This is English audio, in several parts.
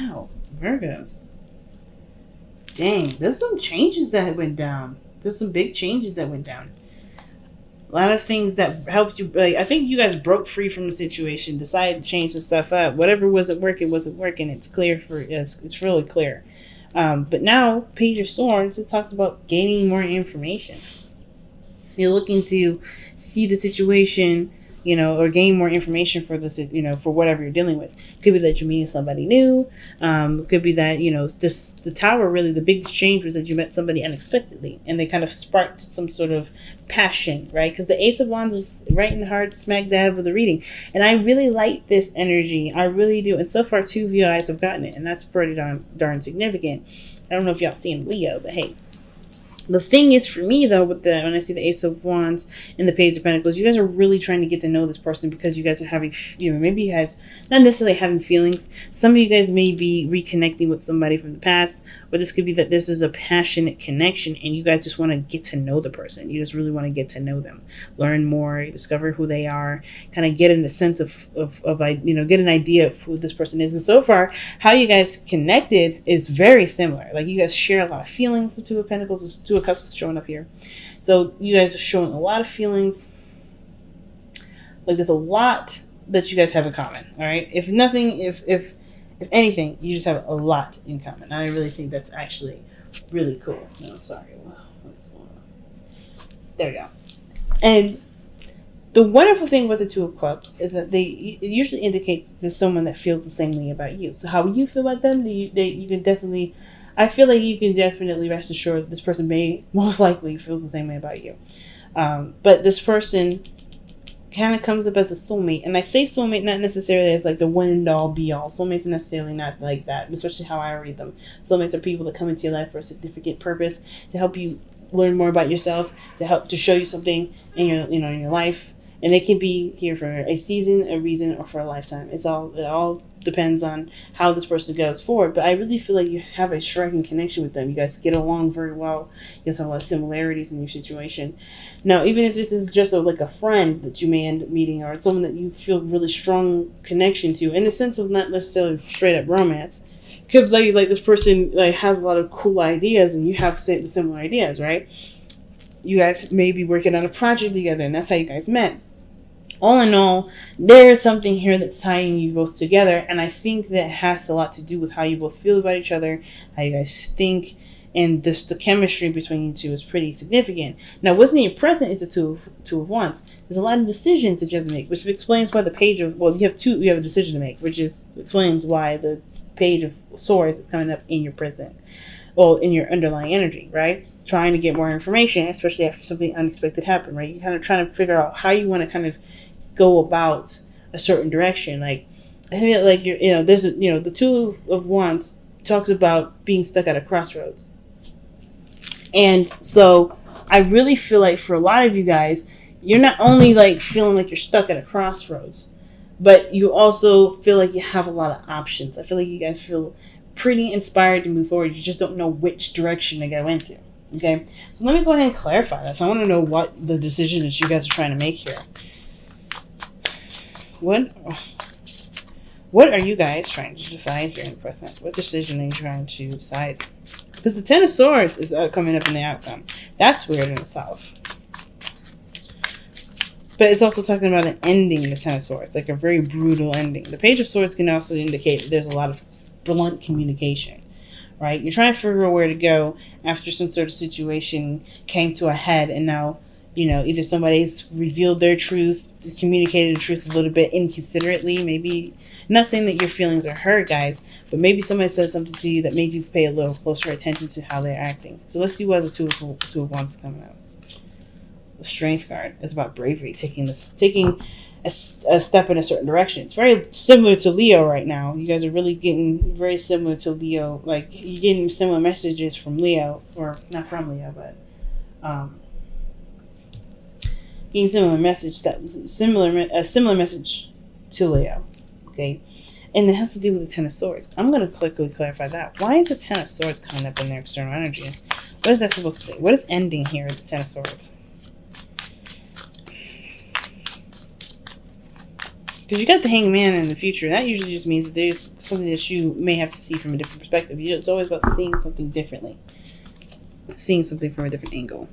Wow, Virgos. Dang, there's some changes that went down. There's some big changes that went down. A lot of things that helped you. Like, I think you guys broke free from the situation, decided to change the stuff up. Whatever wasn't working. It's clear for yes, it's really clear. But now, Page of Swords, it talks about gaining more information. You're looking to see the situation, or gain more information for this, for whatever you're dealing with. Could be that you're meeting somebody new. Could be that, the tower, really, the big change was that you met somebody unexpectedly and they kind of sparked some sort of passion, right? Because the Ace of Wands is right in the heart, smack dab of the reading. And I really like this energy. I really do. And so far, 2 of you guys have gotten it. And that's pretty darn significant. I don't know if y'all seen Leo, but hey. The thing is, for me, though, when I see the Ace of Wands and the Page of Pentacles, you guys are really trying to get to know this person because you guys are having, maybe you guys not necessarily having feelings. Some of you guys may be reconnecting with somebody from the past, or this could be that this is a passionate connection and you guys just want to get to know the person. You just really want to get to know them, learn more, discover who they are, kind of get in the sense of get an idea of who this person is. And so far, how you guys connected is very similar. Like, you guys share a lot of feelings. The Two of Pentacles, Two of Cups showing up here. So you guys are showing a lot of feelings. Like, there's a lot that you guys have in common. All right. If nothing, if anything, you just have a lot in common. I really think that's actually really cool. No, sorry. What's going on? There we go. And the wonderful thing with the Two of Cups is that it usually indicates there's someone that feels the same way about you. So how you feel about them, you can definitely. I feel like you can definitely rest assured that this person most likely feels the same way about you. But this person kind of comes up as a soulmate. And I say soulmate not necessarily as like the one and all be all. Soulmates are necessarily not like that, especially how I read them. Soulmates are people that come into your life for a significant purpose, to help you learn more about yourself, to show you something in your life. And they can be here for a season, a reason, or for a lifetime. It all depends on how this person goes forward. But I really feel like you have a striking connection with them. You guys get along very well. You guys have a lot of similarities in your situation. Now, even if this is just like a friend that you may end up meeting, or someone that you feel really strong connection to, in the sense of not necessarily straight up romance, could be like this person like has a lot of cool ideas, and you have similar ideas, right? You guys may be working on a project together, and that's how you guys met. All in all, there is something here that's tying you both together, and I think that has a lot to do with how you both feel about each other, how you guys think, and the chemistry between you two is pretty significant. Now, what's in your present is the two of Wands. There's a lot of decisions that you have to make, which explains why the Page of, you have a decision to make, which explains why the Page of Swords is coming up in your present. Well, in your underlying energy, right? Trying to get more information, especially after something unexpected happened, right? You're kind of trying to figure out how you want to kind of go about a certain direction. Like, I feel like there's the Two of Wands talks about being stuck at a crossroads. And so I really feel like for a lot of you guys, you're not only like feeling like you're stuck at a crossroads, but you also feel like you have a lot of options. I feel like you guys feel pretty inspired to move forward. You just don't know which direction to go into. Okay, so let me go ahead and clarify this. I want to know what the decision that you guys are trying to make here. What are you guys trying to decide here in the present? What decision are you trying to decide? Because the Ten of Swords is coming up in the outcome. That's weird in itself. But it's also talking about an ending, the Ten of Swords, like a very brutal ending. The Page of Swords can also indicate that there's a lot of blunt communication, right? You're trying to figure out where to go after some sort of situation came to a head, and now, either somebody's revealed their truth, communicated the truth a little bit inconsiderately, maybe. I'm not saying that your feelings are hurt, guys, but maybe somebody said something to you that made you pay a little closer attention to how they're acting. So let's see why the Two of Wands is coming out. The Strength card is about bravery, taking a step in a certain direction. It's very similar to Leo right now. You guys are really getting very similar to Leo. Like, you're getting similar messages from Leo, or not from Leo, but getting similar message to Leo. Okay, and it has to do with the Ten of Swords. I'm going to quickly clarify that. Why is the Ten of Swords coming up in their external energy? What is that supposed to say? What is ending here with the Ten of Swords? Because you got the hangman in the future. That usually just means that there's something that you may have to see from a different perspective. It's always about seeing something differently. Seeing something from a different angle.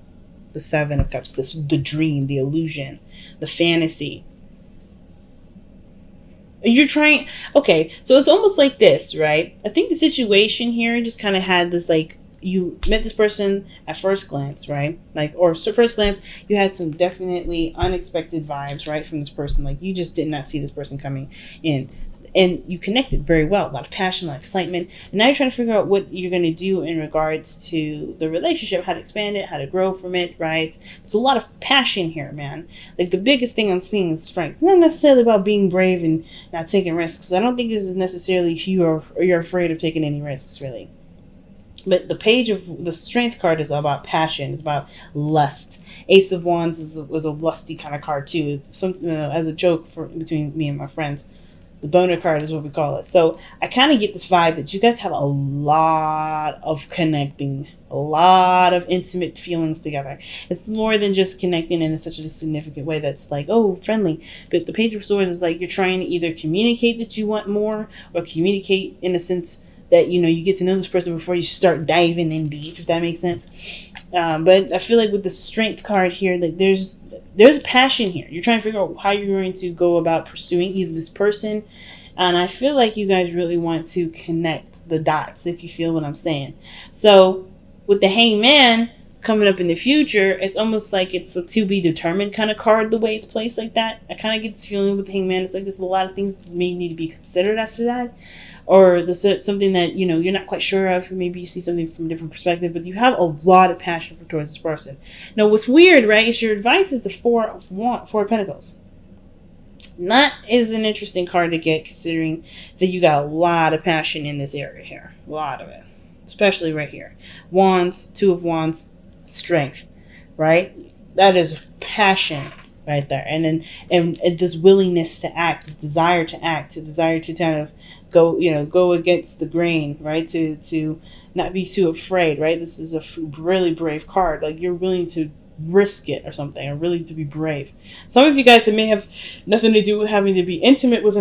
The Seven of Cups. The dream. The illusion. The fantasy. You're trying... Okay, so it's almost like this, right? I think the situation here just kind of had this, like... You met this person at first glance, right? Like, or first glance, you had some definitely unexpected vibes, right, from this person. Like, you just did not see this person coming in. And you connected very well. A lot of passion, a lot of excitement. And now you're trying to figure out what you're going to do in regards to the relationship, how to expand it, how to grow from it, right? There's a lot of passion here, man. Like, the biggest thing I'm seeing is strength. It's not necessarily about being brave and not taking risks. I don't think this is necessarily if you're afraid of taking any risks, really. But the page of the strength card is about passion. It's about lust. Ace of Wands was a lusty kind of card too. It's some as a joke between me and my friends. The boner card is what we call it. So I kind of get this vibe that you guys have a lot of connecting, a lot of intimate feelings together. It's more than just connecting in such a significant way that's like, oh, friendly. But the Page of Swords is like you're trying to either communicate that you want more or communicate in a sense that, you know, you get to know this person before you start diving in deep, if that makes sense. But I feel like with the strength card here, like there's a passion here. You're trying to figure out how you're going to go about pursuing either this person. And I feel like you guys really want to connect the dots, if you feel what I'm saying. So with the Hangman coming up in the future, it's almost like it's a to be determined kind of card, the way it's placed like that. I kind of get this feeling with the Hangman. It's like there's a lot of things that may need to be considered after that. Or there's something that, you know, you're not quite sure of. Maybe you see something from a different perspective, but you have a lot of passion towards this person. Now, what's weird, right, is your advice is the Four of Pentacles. That is an interesting card to get, considering that you got a lot of passion in this area here. A lot of it. Especially right here. Wands, Two of Wands, strength, right? That is passion right there. And then and this willingness to act, this desire to act, a desire to kind of go against the grain, right? To not be too afraid, right? This is a really brave card. Like, you're willing to risk it or something, or really to be brave. Some of you guys, it may have nothing to do with having to be intimate with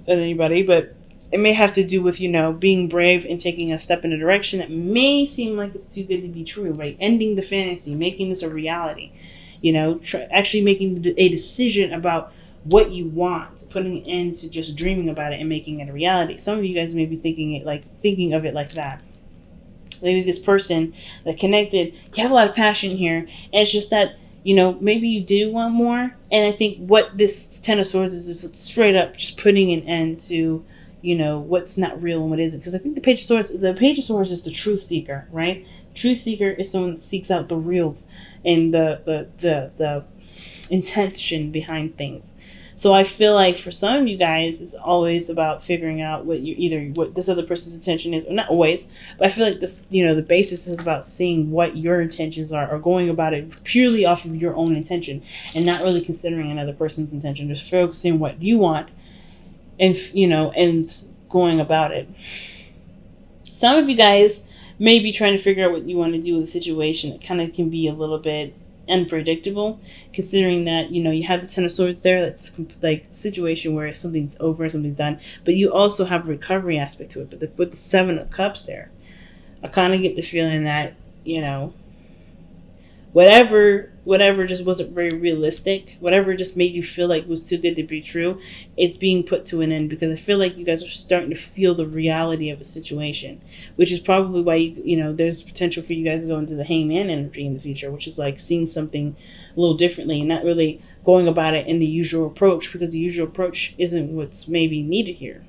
anybody, but it may have to do with, you know, being brave and taking a step in a direction that may seem like it's too good to be true, right? Ending the fantasy, making this a reality, you know, actually making a decision about what you want, putting an end to just dreaming about it and making it a reality. Some of you guys may be thinking of it like that. Maybe this person that connected, you have a lot of passion here, and it's just that, you know, maybe you do want more. And I think what this Ten of Swords is just straight up just putting an end to, you know, what's not real and what isn't. Because I think the Page of Swords is the truth seeker, right? Truth seeker is someone that seeks out the real and the intention behind things. So I feel like for some of you guys, it's always about figuring out what this other person's intention is, or not always, but I feel like this, you know, the basis is about seeing what your intentions are, or going about it purely off of your own intention and not really considering another person's intention, just focusing what you want and, you know, and going about it. Some of you guys may be trying to figure out what you want to do with the situation. It kind of can be a little bit unpredictable, considering that, you know, you have the Ten of Swords there. That's like a situation where something's over, something's done, but you also have a recovery aspect to it. But with the Seven of Cups there, I kind of get the feeling that, you know, whatever just wasn't very realistic, whatever just made you feel like it was too good to be true, it's being put to an end, because I feel like you guys are starting to feel the reality of a situation, which is probably why, you know, there's potential for you guys to go into the Hangman energy in the future, which is like seeing something a little differently and not really going about it in the usual approach, because the usual approach isn't what's maybe needed here.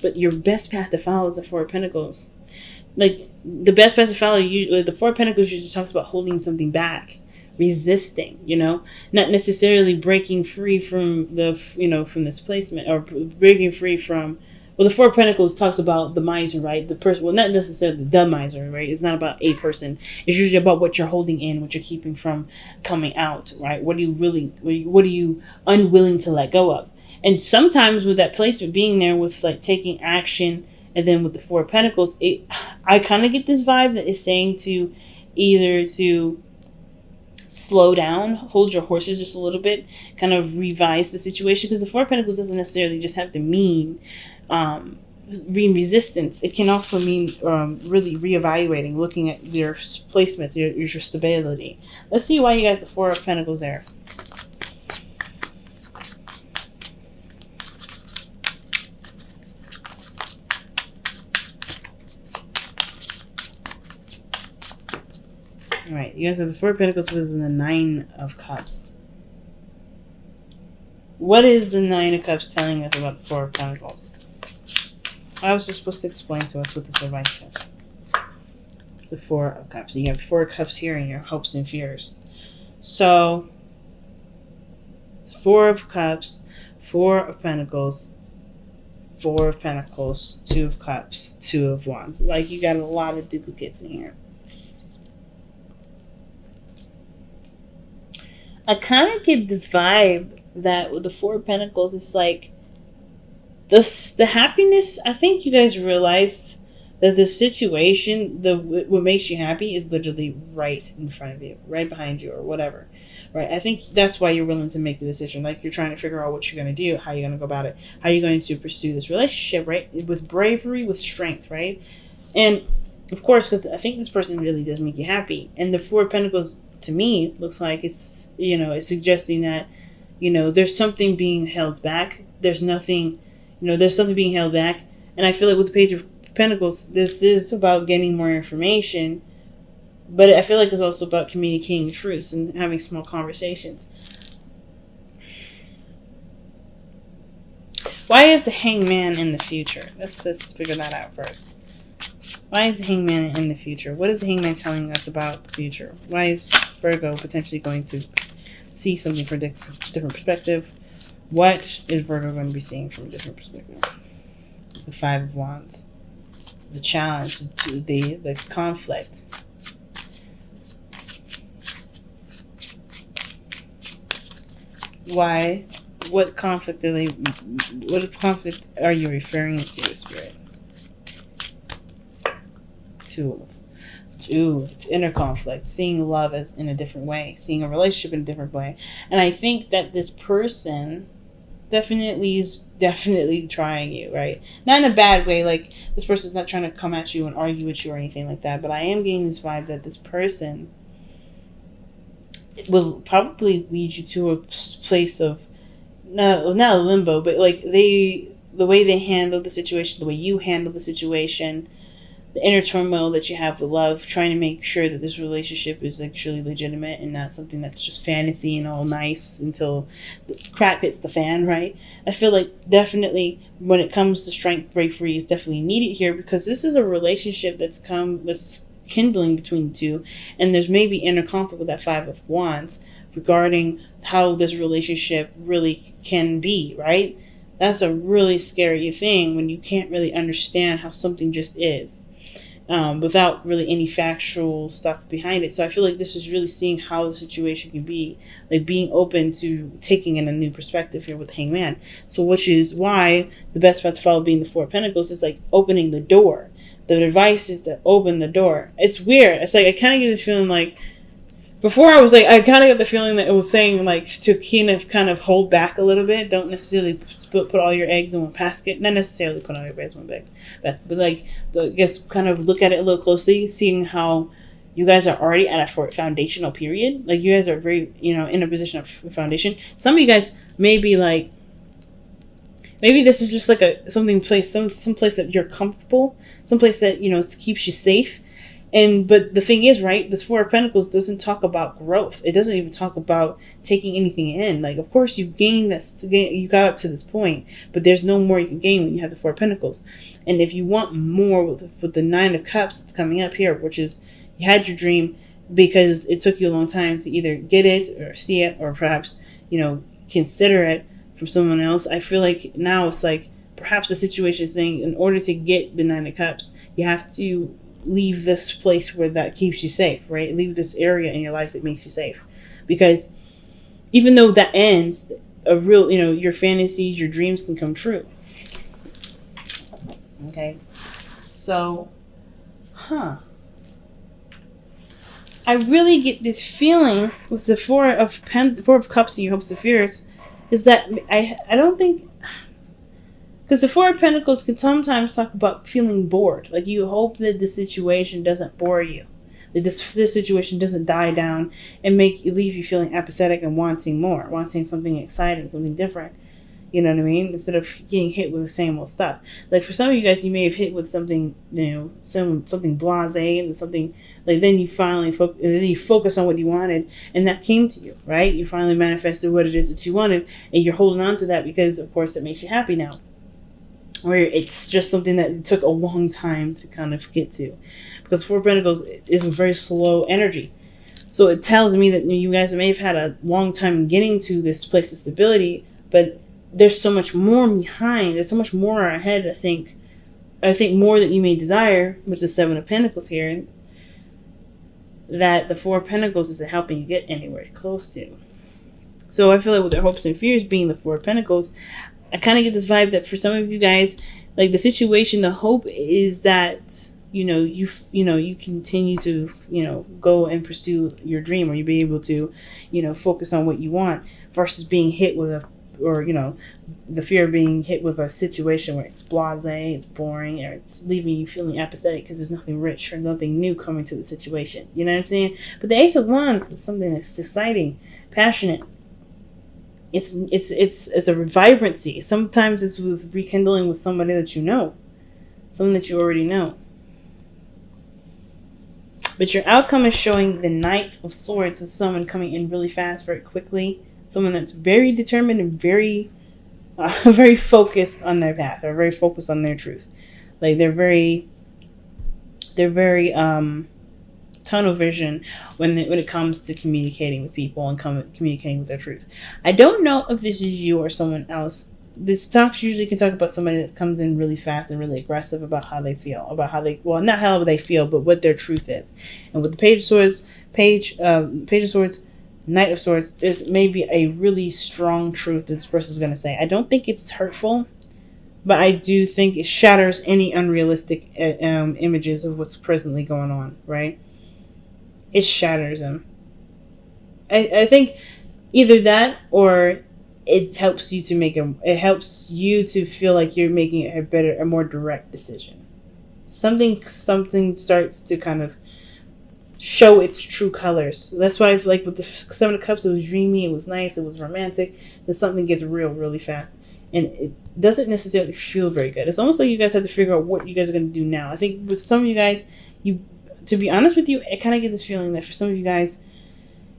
But your best path to follow is the Four of Pentacles. Like, the best path to follow, the Four of Pentacles usually talks about holding something back, resisting, you know, not necessarily breaking free from from this placement, or breaking free from, well, the Four of Pentacles talks about the miser, right? The person, well, not necessarily the miser, right? It's not about a person. It's usually about what you're holding in, what you're keeping from coming out, right? What are you unwilling to let go of? And sometimes with that placement being there, with like taking action, and then with the Four of Pentacles, I kind of get this vibe that is saying to either to slow down, hold your horses just a little bit, kind of revise the situation, because the Four of Pentacles doesn't necessarily just have to mean resistance. It can also mean really reevaluating, looking at your placements, your stability. Let's see why you got the Four of Pentacles there. All right, you guys have the Four of Pentacles with the Nine of Cups. What is the Nine of Cups telling us about the Four of Pentacles? I was just supposed to explain to us what this advice is. The Four of Cups. You have Four of Cups here in your hopes and fears. So, Four of Cups, Four of Pentacles, Four of Pentacles, Two of Cups, Two of Wands. Like, you got a lot of duplicates in here. I kind of get this vibe that with the Four of Pentacles, it's like the happiness. I think you guys realized that the situation, what makes you happy is literally right in front of you, right behind you, or whatever. Right? I think that's why you're willing to make the decision. Like, you're trying to figure out what you're going to do, how you're going to go about it, how you're going to pursue this relationship, right? With bravery, with strength, right? And of course, because I think this person really does make you happy. And the Four of Pentacles, to me, looks like it's, it's suggesting that, there's something being held back. There's nothing, there's something being held back. And I feel like with the Page of Pentacles, this is about getting more information, but I feel like it's also about communicating truths and having small conversations. Why is the Hangman in the future? Let's figure that out first. Why is the Hangman in the future? What is the Hangman telling us about the future? Why is Virgo potentially going to see something from a different perspective? What is Virgo going to be seeing from a different perspective? The Five of Wands. The challenge, the conflict. Why? What conflict are you referring to, Spirit? Two, it's inner conflict, seeing love as in a different way, seeing a relationship in a different way. And I think that this person definitely trying you, right? Not in a bad way, like this person's not trying to come at you and argue with you or anything like that, but I am getting this vibe that this person will probably lead you to a place of not a limbo, but like the way they handle the situation, the way you handle the situation, the inner turmoil that you have with love, trying to make sure that this relationship is actually legitimate and not something that's just fantasy and all nice until the crap hits the fan, right? I feel like definitely when it comes to strength, bravery is definitely needed here, because this is a relationship that's kindling between the two, and there's maybe inner conflict with that Five of Wands regarding how this relationship really can be, right? That's a really scary thing when you can't really understand how something just is. Without really any factual stuff behind it. So I feel like this is really seeing how the situation can be, like being open to taking in a new perspective here with the Hangman. So which is why the best path to follow being the Four of Pentacles is like opening the door. The advice is to open the door. It's weird. It's like I kind of get this feeling like, before I was like, I kind of got the feeling that it was saying like to kind of hold back a little bit. Don't necessarily put all your eggs in one basket. Not necessarily put all your eggs in one basket, but like, I guess kind of look at it a little closely, seeing how you guys are already at a foundational period. Like you guys are very, in a position of foundation. Some of you guys may be like, maybe this is just like some place that you're comfortable, some place that, keeps you safe. But the thing is, right, this Four of Pentacles doesn't talk about growth. It doesn't even talk about taking anything in. Like, of course, you've gained this, you got up to this point, but there's no more you can gain when you have the Four of Pentacles. And if you want more with the Nine of Cups that's coming up here, which is you had your dream because it took you a long time to either get it or see it or perhaps, consider it from someone else. I feel like now it's like perhaps the situation is saying in order to get the Nine of Cups, you have to leave this place where that keeps you safe, right? Leave this area in your life that makes you safe. Because even though that ends, a real, your fantasies, your dreams can come true. Okay. So, I really get this feeling with the Four of Cups and your hopes and fears, is that I don't think, because the Four of Pentacles can sometimes talk about feeling bored. Like you hope that the situation doesn't bore you, that this situation doesn't die down and leave you feeling apathetic and wanting more, wanting something exciting, something different. You know what I mean? Instead of getting hit with the same old stuff. Like for some of you guys, you may have hit with something, something blasé and something like. Then you finally focus on what you wanted, and that came to you, right? You finally manifested what it is that you wanted, and you're holding on to that because, of course, it makes you happy now. Or it's just something that took a long time to kind of get to, because Four of Pentacles is a very slow energy. So it tells me that you guys may have had a long time getting to this place of stability, but there's so much more behind. There's so much more ahead, I think more that you may desire, which is the Seven of Pentacles here, that the Four of Pentacles isn't helping you get anywhere close to. So I feel like with their hopes and fears being the Four of Pentacles, I kind of get this vibe that for some of you guys, like the situation, the hope is that, you continue to, go and pursue your dream, or you be able to, focus on what you want, versus being hit with the fear of being hit with a situation where it's blasé, it's boring, or it's leaving you feeling apathetic because there's nothing rich or nothing new coming to the situation. You know what I'm saying? But the Ace of Wands is something that's exciting, passionate. It's a vibrancy. Sometimes it's with rekindling with somebody that you know, something that you already know. But your outcome is showing the Knight of Swords as someone coming in really fast, very quickly. Someone that's very determined and very, very focused on their path. They're very focused on their truth. Like they're very tunnel vision when it comes to communicating with people and communicating with their truth. I don't know if this is you or someone else. This talks usually can talk about somebody that comes in really fast and really aggressive about how they feel, not how they feel, but what their truth is. And with the Page of Swords, Knight of Swords, it may be a really strong truth that this person is going to say. I don't think it's hurtful, but I do think it shatters any unrealistic images of what's presently going on, right? It shatters them. I think either that, or it helps you to feel like you're making a more direct decision. Something starts to kind of show its true colors. That's why I feel like with the Seven of Cups, it was dreamy, it was nice, it was romantic. Then something gets real really fast, and it doesn't necessarily feel very good. It's almost like you guys have to figure out what you guys are going to do now. I think with some of you guys, to be honest with you, I kind of get this feeling that for some of you guys,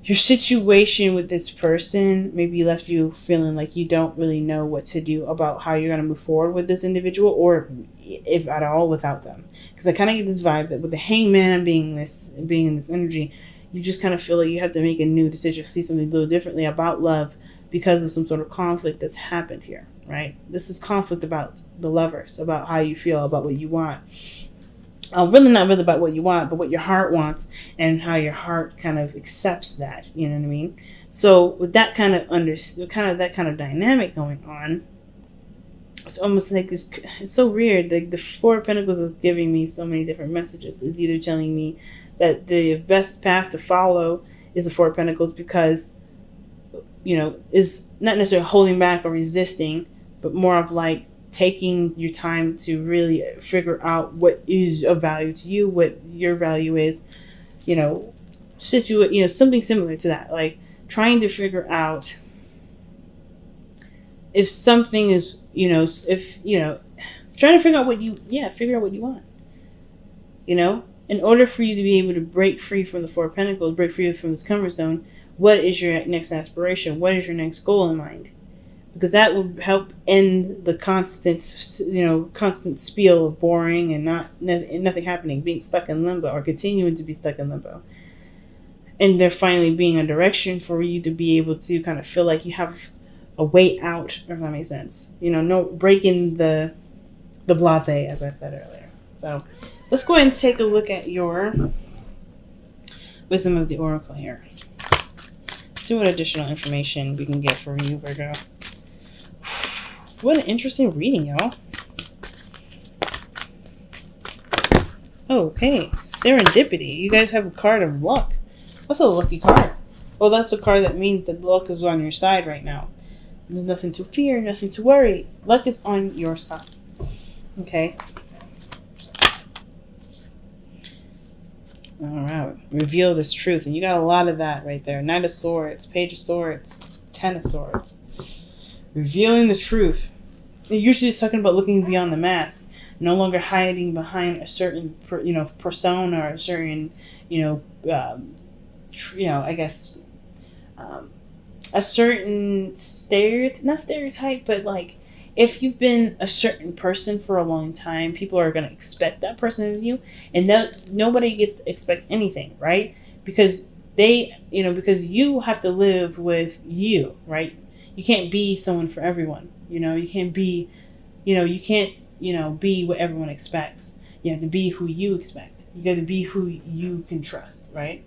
your situation with this person maybe left you feeling like you don't really know what to do about how you're going to move forward with this individual, or if at all without them. Because I kind of get this vibe that with the Hangman being in this energy, you just kind of feel like you have to make a new decision, see something a little differently about love because of some sort of conflict that's happened here, right? This is conflict about the lovers, about how you feel, about what you want. Really not really about what you want, but what your heart wants and how your heart kind of accepts that. You know what I mean? So with that kind of dynamic going on, it's almost like it's so weird. Like the Four of Pentacles is giving me so many different messages. It's either telling me that the best path to follow is the Four of Pentacles because, is not necessarily holding back or resisting, but more of like taking your time to really figure out what is of value to you, what your value is, something similar to that. Like trying to figure out if something is, trying to figure out what you want. In order for you to be able to break free from the Four of Pentacles, break free from this comfort zone, what is your next aspiration? What is your next goal in mind? Because that will help end the constant spiel of boring and nothing happening, being stuck in limbo or continuing to be stuck in limbo. And there finally being a direction for you to be able to kind of feel like you have a way out, if that makes sense. No breaking the blasé, as I said earlier. So let's go ahead and take a look at your Wisdom of the Oracle here. See what additional information we can get from you, Virgo. What an interesting reading, y'all. Okay, serendipity. You guys have a card of luck. That's a lucky card. Well, that's a card that means that luck is on your side right now. There's nothing to fear, nothing to worry. Luck is on your side. Okay? Alright. Reveal this truth. And you got a lot of that right there. Knight of Swords, Page of Swords, Ten of Swords. Revealing the truth. Usually it's talking about looking beyond the mask. No longer hiding behind a certain, persona or a certain, I guess, a certain not stereotype, but like, if you've been a certain person for a long time, people are going to expect that person of you, and nobody gets to expect anything, right? Because because you have to live with you, right? You can't be someone for everyone, you can't be, be what everyone expects. You have to be who you expect. You got to be who you can trust, right?